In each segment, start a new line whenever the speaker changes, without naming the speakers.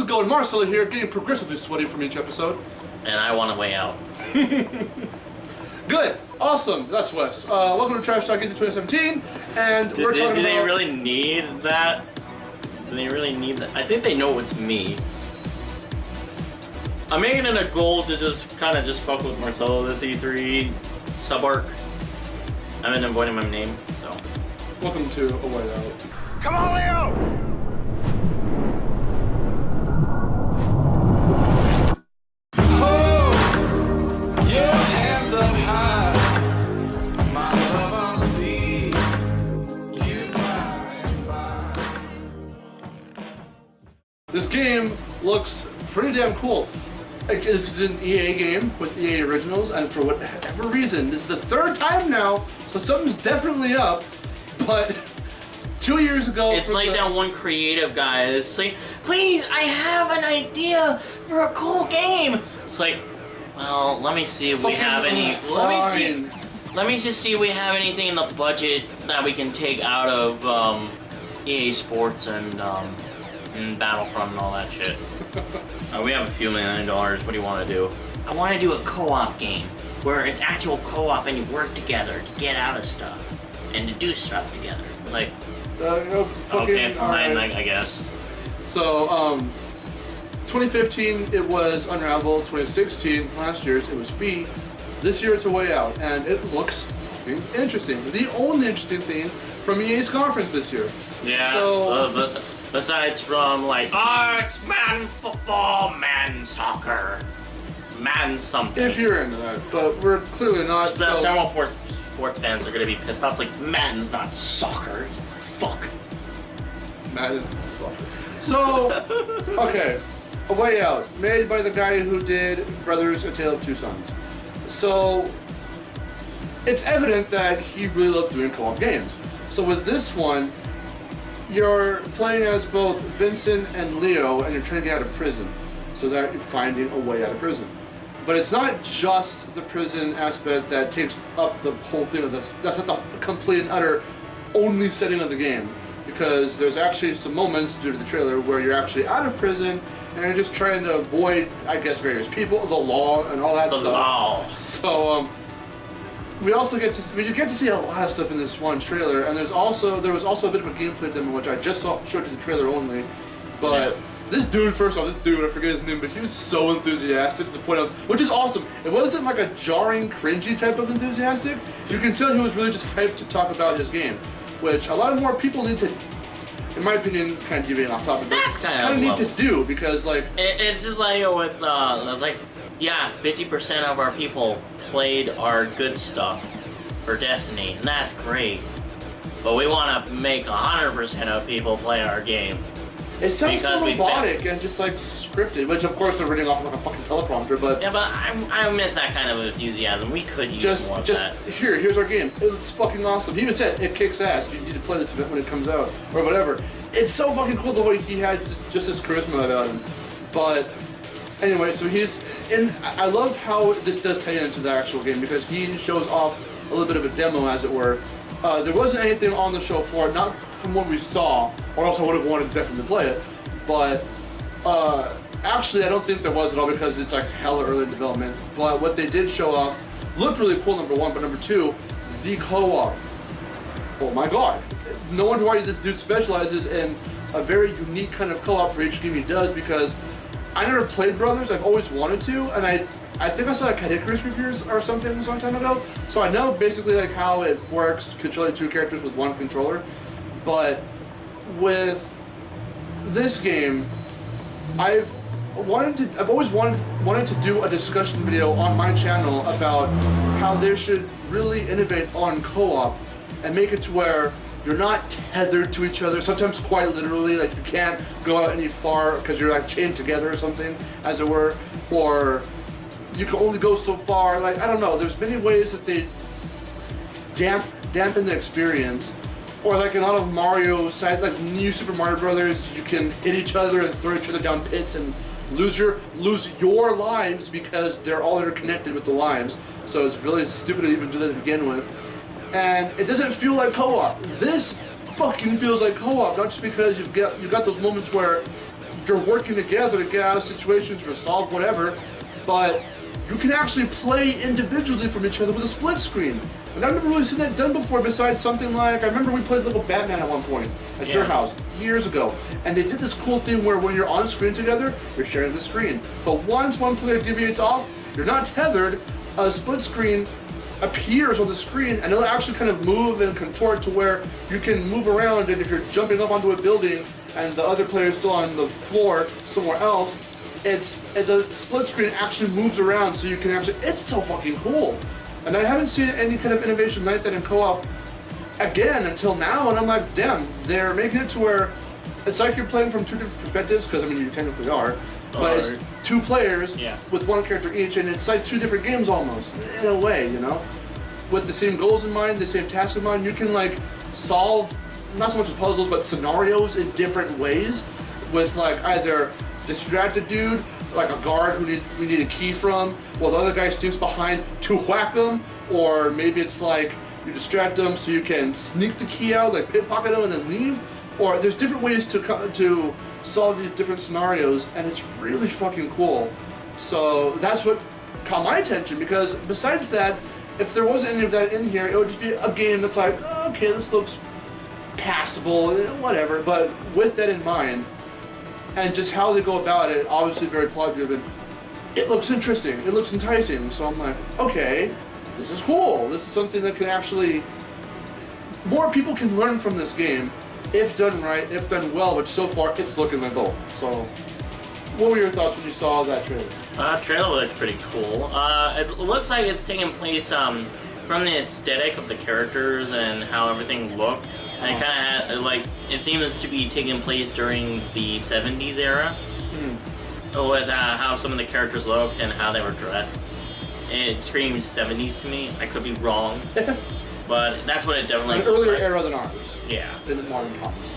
going? Marcelo here, getting progressively sweaty from each episode.
And I want to weigh out.
Good, awesome. That's Wes. Welcome to Trash Talk into 2017, and we're talking about.
Do they really need that? Do they really need that? I think they know it's me. I'm making it a goal to just kind of just fuck with Marcelo this E3 sub-arc. I've been avoiding my name, so.
Welcome to A Way Out.
Come on, Leo!
This game looks pretty damn cool. This is an EA game with EA originals, and for whatever reason, this is the third time now, so something's definitely up. But 2 years ago,
it's like that one creative guy is like, please, I have an idea for a cool game. It's like, well, let me see if we have any. Let me just see if we have anything in the budget that we can take out of EA Sports and Battlefront and all that shit. We have a few $1 million. What do you want to do? I want to do a co-op game where it's actual co-op and you work together to get out of stuff and to do stuff together. Like, okay, fine, right. I guess.
So, 2015 it was Unravel. 2016, last year's, it was Fee. This year it's A Way Out, and it looks fucking interesting. The only interesting thing from EA's conference this year.
Yeah.
So,
besides from like, it's man football, man soccer, man something.
If you're into that, but we're clearly not.
Several sports fans are gonna be pissed off. It's like, Madden's not soccer. Fuck.
Madden soccer. So, okay, A Way Out, made by the guy who did Brothers: A Tale of Two Sons. So, it's evident that he really loves doing co-op games. So with this one, you're playing as both Vincent and Leo, and you're trying to get out of prison, so that you're finding a way out of prison. But it's not just the prison aspect that takes up the whole thing of this. That's not the complete and utter only setting of the game, because there's actually some moments due to the trailer where you're actually out of prison and you're just trying to avoid, I guess, various people, the law, and all that stuff.
The law.
So we get to see a lot of stuff in this one trailer, and there was also a bit of a gameplay demo which I just showed you the trailer only. But this dude, I forget his name, but he was so enthusiastic to the point of, which is awesome. It wasn't like a jarring, cringy type of enthusiastic. You can tell he was really just hyped to talk about his game, which a lot of more people need to, in my opinion, kind of deviating off topic, but kind of need to do, because like
it's just like with I was like, yeah, 50% of our people played our good stuff for Destiny, and that's great. But we want to make 100% of people play our game.
It sounds so robotic and just like scripted, which of course they're reading off like a fucking teleprompter, but...
Yeah, but I miss that kind of enthusiasm. We could use more of that.
Here's our game. It's fucking awesome. He even said, it kicks ass. You need to play this event when it comes out, or whatever. It's so fucking cool the way he had just this charisma about him. But anyway, so I love how this does tie into the actual game, because he shows off a little bit of a demo, as it were. There wasn't anything on the show for it, not from what we saw, or else I would have wanted to definitely play it. But actually, I don't think there was at all, because it's like hella early development. But what they did show off looked really cool, number one. But number two, the co-op. Oh my god! No wonder why this dude specializes in a very unique kind of co-op for each game he does, because I never played Brothers. I've always wanted to, and I think I saw like Cat Icarus reviews or something a long time ago. So I know basically like how it works, controlling two characters with one controller. But with this game, I've always wanted to do a discussion video on my channel about how they should really innovate on co-op and make it to where you're not tethered to each other, sometimes quite literally, like you can't go out any far because you're like chained together or something, as it were, or you can only go so far. Like, I don't know, there's many ways that they dampen the experience. Or like in a lot of Mario side, like New Super Mario Brothers, you can hit each other and throw each other down pits and lose your lives because they're all interconnected with the lives. So it's really stupid to even do that to begin with. And it doesn't feel like co-op. This fucking feels like co-op, not just because you've got those moments where you're working together to get out of situations or solve whatever, but you can actually play individually from each other with a split screen. And I've never really seen that done before besides something like, I remember we played Little Batman at one point at your house years ago. And they did this cool thing where when you're on screen together, you're sharing the screen. But once one player deviates off, you're not tethered, a split screen appears on the screen and it'll actually kind of move and contort to where you can move around, and if you're jumping up onto a building and the other player is still on the floor somewhere else, the split screen actually moves around so you can actually, it's so fucking cool. And I haven't seen any kind of innovation like that in co-op again until now, and I'm like, damn, they're making it to where it's like you're playing from two different perspectives, because I mean you technically are, but it's two players with one character each, and it's like two different games almost, in a way, you know? With the same goals in mind, the same tasks in mind, you can like solve, not so much as puzzles, but scenarios in different ways, with like either distracted dude, like a guard who we need a key from, while the other guy sneaks behind to whack him, or maybe it's like you distract them so you can sneak the key out, like pickpocket them and then leave, or there's different ways to solve these different scenarios, and it's really fucking cool. So that's what caught my attention, because besides that, if there wasn't any of that in here, it would just be a game that's like, oh, okay, this looks passable, whatever, but with that in mind, and just how they go about it, obviously very plot driven, it looks interesting, it looks enticing, so I'm like, okay, this is cool, this is something that can actually, more people can learn from this game, if done right, if done well, which so far, it's looking like both. So, what were your thoughts when you saw that trailer?
Trailer looked pretty cool. It looks like it's taking place from the aesthetic of the characters and how everything looked. And it kind of like, it seems to be taking place during the 70s era. With how some of the characters looked and how they were dressed. It screams 70s to me. I could be wrong. But that's what it definitely
An earlier era than ours.
Yeah.
Than the modern comics.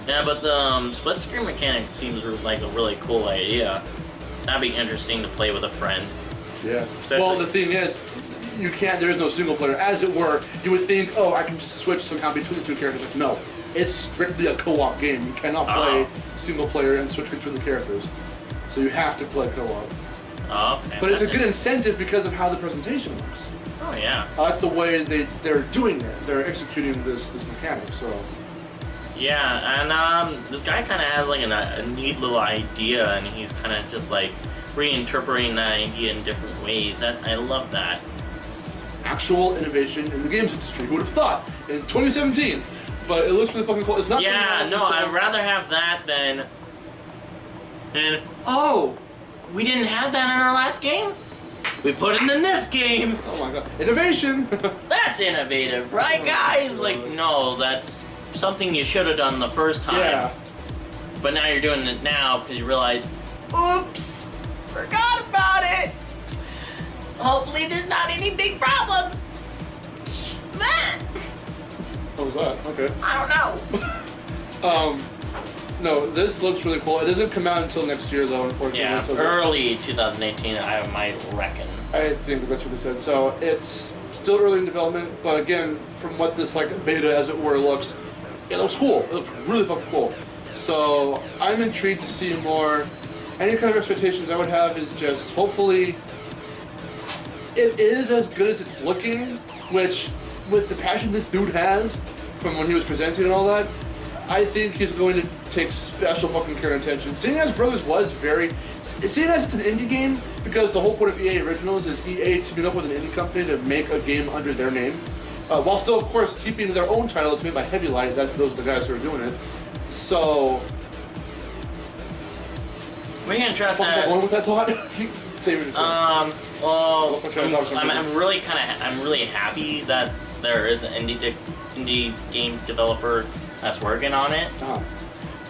Yeah, but the split screen mechanic seems like a really cool idea. That'd be interesting to play with a friend.
Yeah. Well, the thing is, you can't, there is no single player. As it were, you would think, oh, I can just switch somehow between the two characters. Like, no. It's strictly a co-op game. You cannot play single player and switch between the characters. So you have to play co-op.
Oh, okay.
But it's a good incentive because of how the presentation looks.
Oh, yeah.
I like the way they're doing it. They're executing this mechanic, so.
Yeah, and this guy kind of has like a neat little idea, and he's kind of just like reinterpreting that idea in different ways. I love that.
Actual innovation in the games industry. Who would have thought in 2017? But it looks really fucking cool. It's not.
Yeah, no, I'd rather have that than oh, we didn't have that in our last game. We put it in this game.
Oh my god, innovation!
That's innovative, right, guys? Like, no, that's something you should have done the first time.
Yeah.
But now you're doing it now because you realize, oops, forgot about it. Hopefully there's not any big problems. Man.
What was that? Okay.
I don't know.
No, this looks really cool. It doesn't come out until next year, though, unfortunately.
Yeah,
so
early 2018, I might reckon.
I think that's what they said. So it's still early in development, but again, from what this like beta, as it were, looks, it looks cool. It looks really fucking cool. So I'm intrigued to see more. Any kind of expectations I would have is just hopefully it is as good as it's looking, which with the passion this dude has from when he was presenting and all that, I think he's going to take special fucking care and attention. Seeing as Brothers was seeing as it's an indie game, because the whole point of EA Originals is EA teaming up with an indie company to make a game under their name, while still, of course, keeping their own title. It's made by Heavy Light. Those are the guys who are doing it. So,
we're gonna trust
that.
that.
Going with that thought. Say what you're saying.
Well, I'm really happy that there is an indie game developer that's working on it.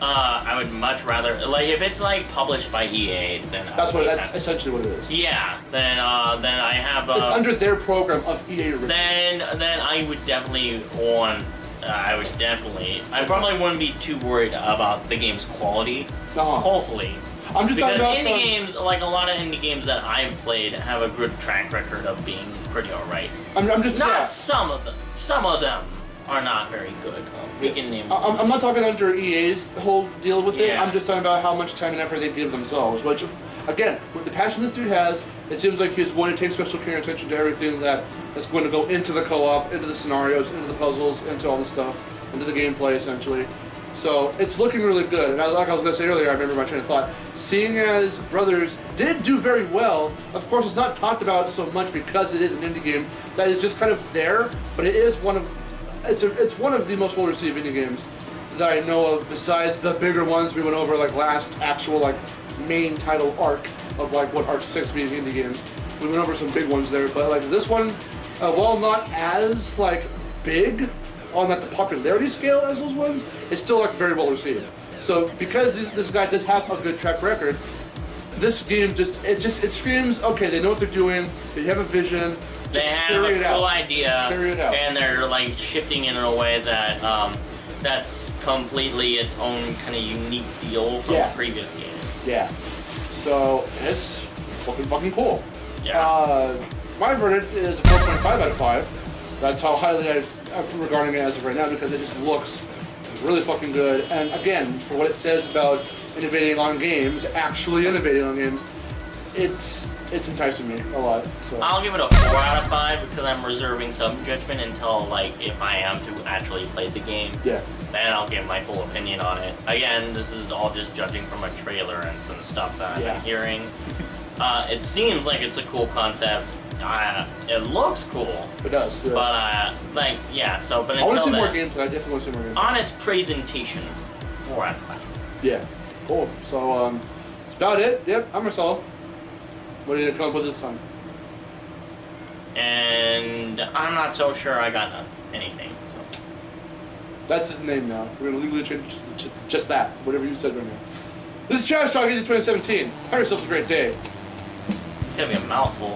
I would much rather, like, if it's like published by EA, then
that's essentially what it is.
Yeah, then I have.
It's under their program of EA.
Then I would definitely want. I probably wouldn't be too worried about the game's quality. Hopefully.
I'm just
because indie games, like a lot of indie games that I've played, have a good track record of being pretty alright.
I'm just
not some of them. Some of them. are not very good. We can name them.
I'm not talking under EA's whole deal with it.
Yeah.
I'm just talking about how much time and effort they give themselves. Which, again, with the passion this dude has, it seems like he's going to take special care and attention to everything that is going to go into the co-op, into the scenarios, into the puzzles, into all the stuff, into the gameplay, essentially. So it's looking really good. And like I was going to say earlier, I remember my train of thought. Seeing as Brothers did do very well, of course it's not talked about so much because it is an indie game that is just kind of there, but it is one of it's one of the most well-received indie games that I know of, besides the bigger ones we went over, like last actual like main title arc of like what Arc 6 being indie games. We went over some big ones there, but like this one, while not as like big on like the popularity scale as those ones, it's still like very well received. So because this guy does have a good track record, this game it screams, okay, they know what they're doing, they have a vision.
They have a full idea, and they're like shifting it in a way that that's completely its own kind of unique deal from the previous game.
Yeah. So it's looking fucking cool.
Yeah.
My verdict is a 4.5 out of 5. That's how highly I'm regarding it as of right now, because it just looks really fucking good. And again, for what it says about innovating on games, actually innovating on games, it's enticing me a lot. So
I'll give it a 4 out of 5 because I'm reserving some judgment until like if I am to actually play the game.
Yeah.
Then I'll give my full opinion on it. Again, this is all just judging from a trailer and some stuff that I've been hearing. It seems like it's a cool concept. It looks cool.
It does. Yeah.
But like so. But
I want to see
until
more
then,
gameplay. I definitely want to see more gameplay.
on its presentation, 4 out of 5.
Yeah. Cool. So that's about it. Yep. I'm Marcelo. What did you come up with this time?
And I'm not so sure I got anything. So
That's his name now. We're gonna legally change to just that. Whatever you said right now. This is Trash Talk into 2017. Have yourself a great day.
it's gonna be a mouthful.